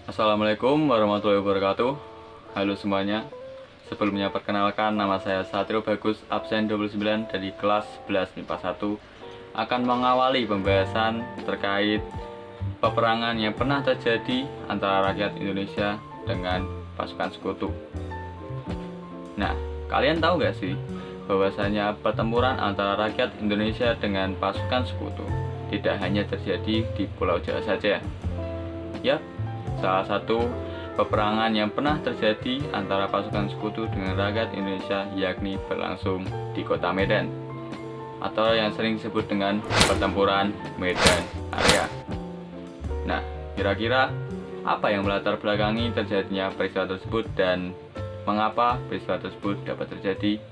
Assalamualaikum warahmatullahi wabarakatuh. Halo semuanya. Sebelumnya perkenalkan, nama saya Satrio Bagus, absen 29 dari kelas 11 MIPA 1, akan mengawali pembahasan terkait peperangan yang pernah terjadi antara rakyat Indonesia dengan pasukan sekutu. Nah, kalian tahu gak sih bahwasanya pertempuran antara rakyat Indonesia dengan pasukan sekutu tidak hanya terjadi di Pulau Jawa saja. Yap, salah satu peperangan yang pernah terjadi antara pasukan sekutu dengan rakyat Indonesia yakni berlangsung di kota Medan, atau yang sering disebut dengan pertempuran Medan Area. Nah, kira-kira apa yang melatar belakangi terjadinya peristiwa tersebut dan mengapa peristiwa tersebut dapat terjadi?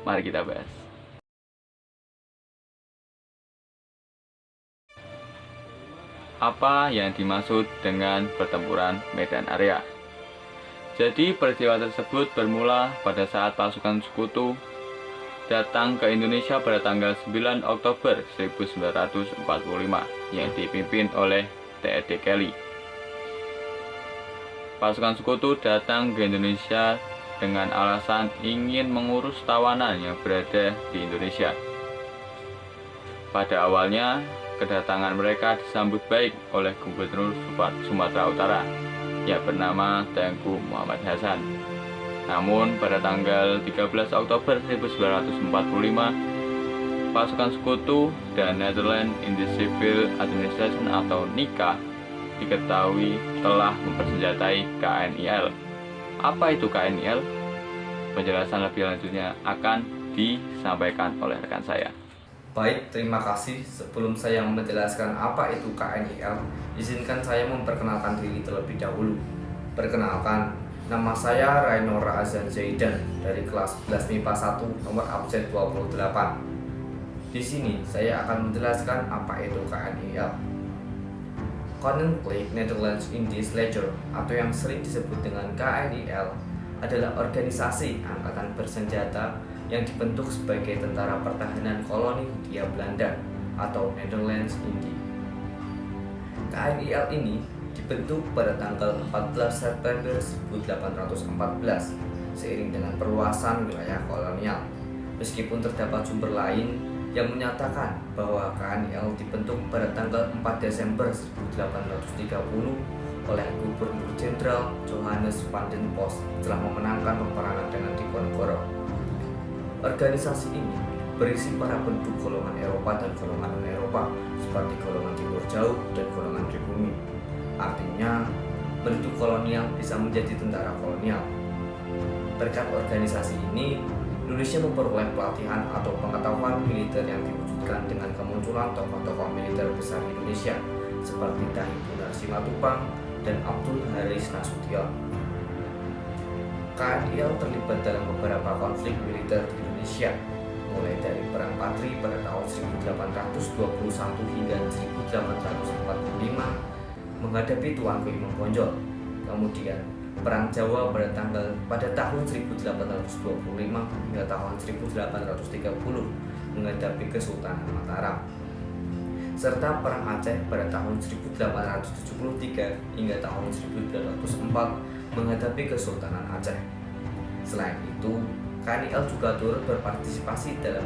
Mari kita bahas. Apa yang dimaksud dengan pertempuran Medan Area? Jadi peristiwa tersebut bermula pada saat pasukan sekutu datang ke Indonesia pada tanggal 9 Oktober 1945 yang dipimpin oleh T.D. Kelly. Pasukan sekutu datang ke Indonesia dengan alasan ingin mengurus tawanan yang berada di Indonesia. Pada awalnya, kedatangan mereka disambut baik oleh Gubernur Sumatera Utara yang bernama Tengku Muhammad Hasan. Namun pada tanggal 13 Oktober 1945, pasukan sekutu dan Netherlands in the Civil Administration atau NICA diketahui telah mempersenjatai KNIL. Apa itu KNIL? Penjelasan lebih lanjutnya akan disampaikan oleh rekan saya. Baik, terima kasih. Sebelum saya menjelaskan apa itu KNIL, izinkan saya memperkenalkan diri terlebih dahulu. Perkenalkan, nama saya Rainora Azan Zaidan dari kelas 11 MIPA 1 nomor absen 28. Di sini saya akan menjelaskan apa itu KNIL. Koninklijk Nederlands Indisch Leger atau yang sering disebut dengan KNIL adalah organisasi angkatan bersenjata yang dibentuk sebagai tentara pertahanan koloni Hindia Belanda atau Netherlands India. KNIL ini dibentuk pada tanggal 14 September 1814 seiring dengan perluasan wilayah kolonial. Meskipun terdapat sumber lain yang menyatakan bahwa KNIL dibentuk pada tanggal 4 Desember 1830 oleh Gubernur Jenderal Johannes van den Bos setelah memenangkan peperangan dengan Diponegoro. Organisasi ini berisi para penduduk golongan Eropa dan golongan non-Eropa seperti golongan timur jauh dan golongan pribumi. Artinya, penduduk kolonial bisa menjadi tentara kolonial. Berkat organisasi ini, Indonesia memperoleh pelatihan atau pengetahuan militer yang diwujudkan dengan kemunculan tokoh-tokoh militer besar Indonesia seperti Dahibunar Simatupang dan Abdul Haris Nasution. KNIL terlibat dalam beberapa konflik militer di Indonesia, mulai dari Perang Patri pada tahun 1821 hingga 1845 menghadapi Tuanku Imam Bonjol, kemudian Perang Jawa pada tahun 1825 hingga tahun 1830 menghadapi Kesultanan Mataram, serta Perang Aceh pada tahun 1873 hingga tahun 1904 menghadapi Kesultanan Aceh. Selain itu, KNIL juga turut berpartisipasi dalam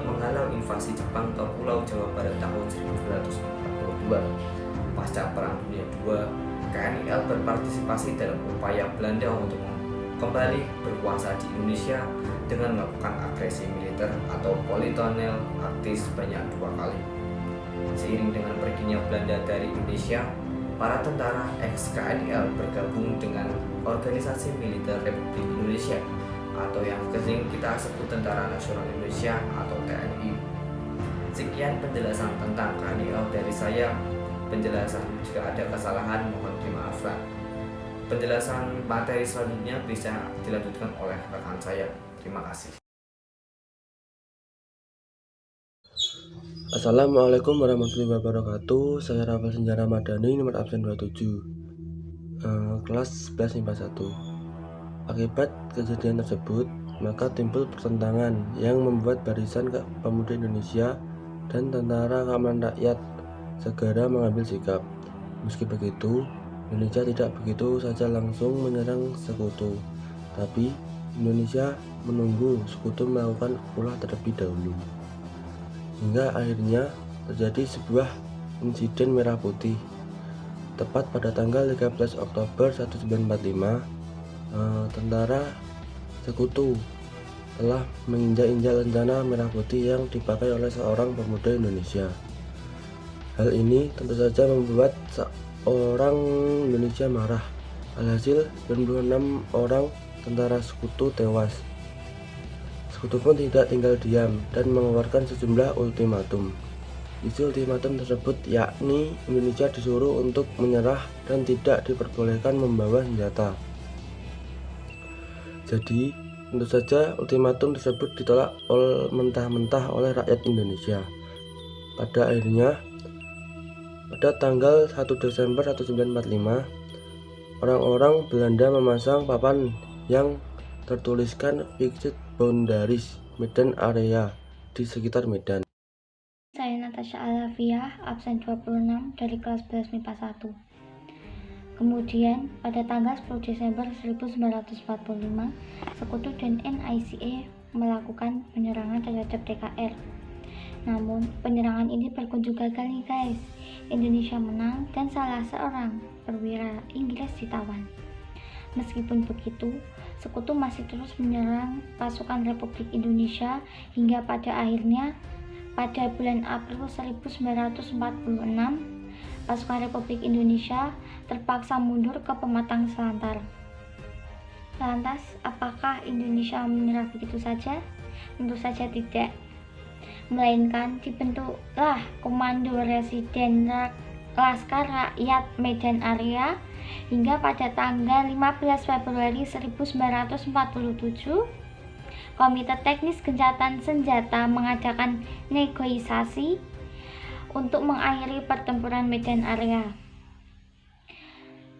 menghalau invasi Jepang ke Pulau Jawa pada tahun 1942. Pasca Perang Dunia II, KNIL berpartisipasi dalam upaya Belanda untuk kembali berkuasa di Indonesia dengan melakukan agresi militer atau politonel aktif sebanyak 2 kali. Seiring dengan perginya Belanda dari Indonesia, para tentara ex-KNIL bergabung dengan Organisasi Militer Republik Indonesia atau yang sering kita sebut Tentara Nasional Indonesia atau TNI. Sekian penjelasan tentang KNIL dari saya. Penjelasan jika ada kesalahan mohon dimaafkan. Penjelasan materi selanjutnya bisa dilanjutkan oleh rekan saya. Terima kasih. Assalamualaikum warahmatullahi wabarakatuh. Saya Rafael Senjara Madani, nomor absen 27, kelas 11 MIPA 1. Akibat kejadian tersebut, maka timbul pertentangan yang membuat barisan pemuda Indonesia dan tentara keamanan rakyat segera mengambil sikap. Meski begitu, Indonesia tidak begitu saja langsung menyerang sekutu, tapi Indonesia menunggu sekutu melakukan ulah terlebih dahulu. Hingga akhirnya terjadi sebuah insiden merah putih. Tepat pada tanggal 13 Oktober 1945, tentara sekutu telah menginjak-injak rencana merah putih yang dipakai oleh seorang pemuda Indonesia. Hal ini tentu saja membuat seorang Indonesia marah. Alhasil 96 orang tentara sekutu tewas. Sekutu pun tidak tinggal diam dan mengeluarkan sejumlah ultimatum. Isi ultimatum tersebut yakni Indonesia disuruh untuk menyerah dan tidak diperbolehkan membawa senjata. Jadi tentu saja ultimatum tersebut ditolak mentah-mentah oleh rakyat Indonesia. Pada akhirnya, pada tanggal 1 Desember 1945, orang-orang Belanda memasang papan yang tertuliskan Fixed Boundaries Medan Area di sekitar Medan. Saya Natasha Alafiah, absen 26 dari kelas 11 MIPA 1. Kemudian, pada tanggal 10 Desember 1945, Sekutu dan NICE melakukan penyerangan terhadap TKR. Namun, penyerangan ini berkunjung gagal nih guys. Indonesia menang dan salah seorang perwira Inggris ditawan. Meskipun begitu, Sekutu masih terus menyerang pasukan Republik Indonesia hingga pada akhirnya pada bulan April 1946, pasukan Republik Indonesia terpaksa mundur ke pematang Selantar. Lantas, apakah Indonesia menyerah begitu saja? Tentu saja tidak. Melainkan dibentuklah Komando Residen Laskar Rakyat Medan Area hingga pada tanggal 15 Februari 1947, Komite Teknis Gencatan Senjata mengadakan negosiasi untuk mengakhiri pertempuran Medan Area.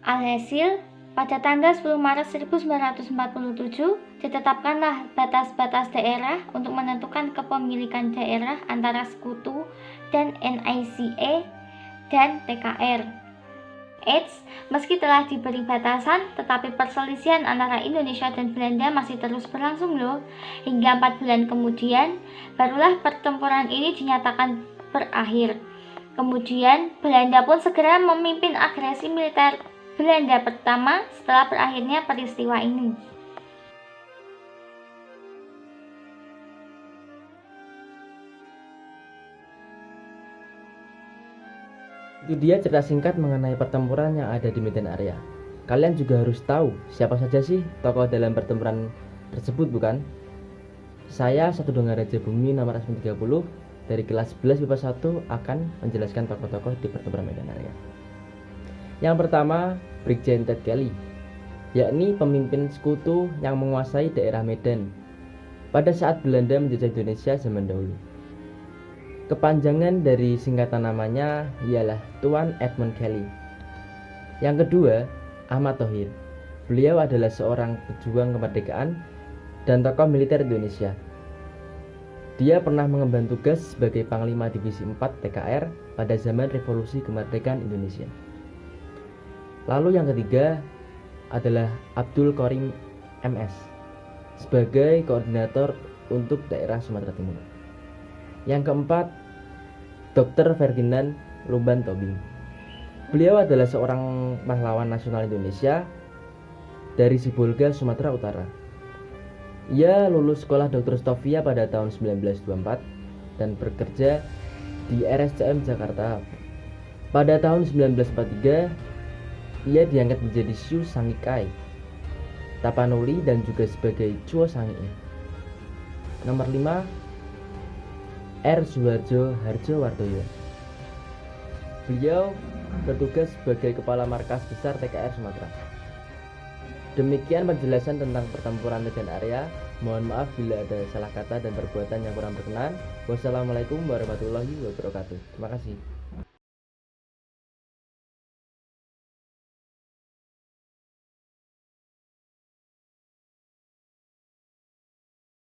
Alhasil, pada tanggal 10 Maret 1947 ditetapkanlah batas-batas daerah untuk menentukan kepemilikan daerah antara Sekutu dan NICE dan TKR. Meski telah diberi batasan, tetapi perselisihan antara Indonesia dan Belanda masih terus berlangsung loh. Hingga 4 bulan kemudian, barulah pertempuran ini dinyatakan berakhir. Kemudian, Belanda pun segera memimpin agresi militer Belanda pertama setelah berakhirnya peristiwa ini. Itu dia cerita singkat mengenai pertempuran yang ada di Medan Area. Kalian juga harus tahu siapa saja sih tokoh dalam pertempuran tersebut, bukan? Saya Satu Dongga Raja Bumi nomor absen 30 dari kelas 11 MIPA 1 akan menjelaskan tokoh-tokoh di pertempuran Medan Area. Yang pertama, Brigjen Ted Kelly, yakni pemimpin sekutu yang menguasai daerah Medan pada saat Belanda menjajah Indonesia zaman dahulu. Kepanjangan dari singkatan namanya ialah Tuan Edmund Kelly. Yang kedua, Ahmad Thohir. Beliau adalah seorang pejuang kemerdekaan dan tokoh militer Indonesia. Dia pernah mengemban tugas sebagai Panglima Divisi 4 TKR pada zaman Revolusi Kemerdekaan Indonesia. Lalu yang ketiga adalah Abdul Qorim MS sebagai koordinator untuk daerah Sumatera Timur. Yang keempat, Dr. Ferdinand Lumban Tobing. Beliau adalah seorang pahlawan nasional Indonesia dari Sibolga, Sumatera Utara. Ia lulus sekolah Dr. Stovia pada tahun 1924 dan bekerja di RSCM Jakarta. Pada tahun 1943, ia diangkat menjadi Syu Sangikai Tapanuli dan juga sebagai Chuo Sangi. Nomor 5, R. Suharjo Harjowardoyo. Beliau bertugas sebagai Kepala Markas Besar TKR Sumatera. Demikian penjelasan tentang pertempuran Medan Area. Mohon maaf bila ada salah kata dan perbuatan yang kurang berkenan. Wassalamualaikum warahmatullahi wabarakatuh. Terima kasih.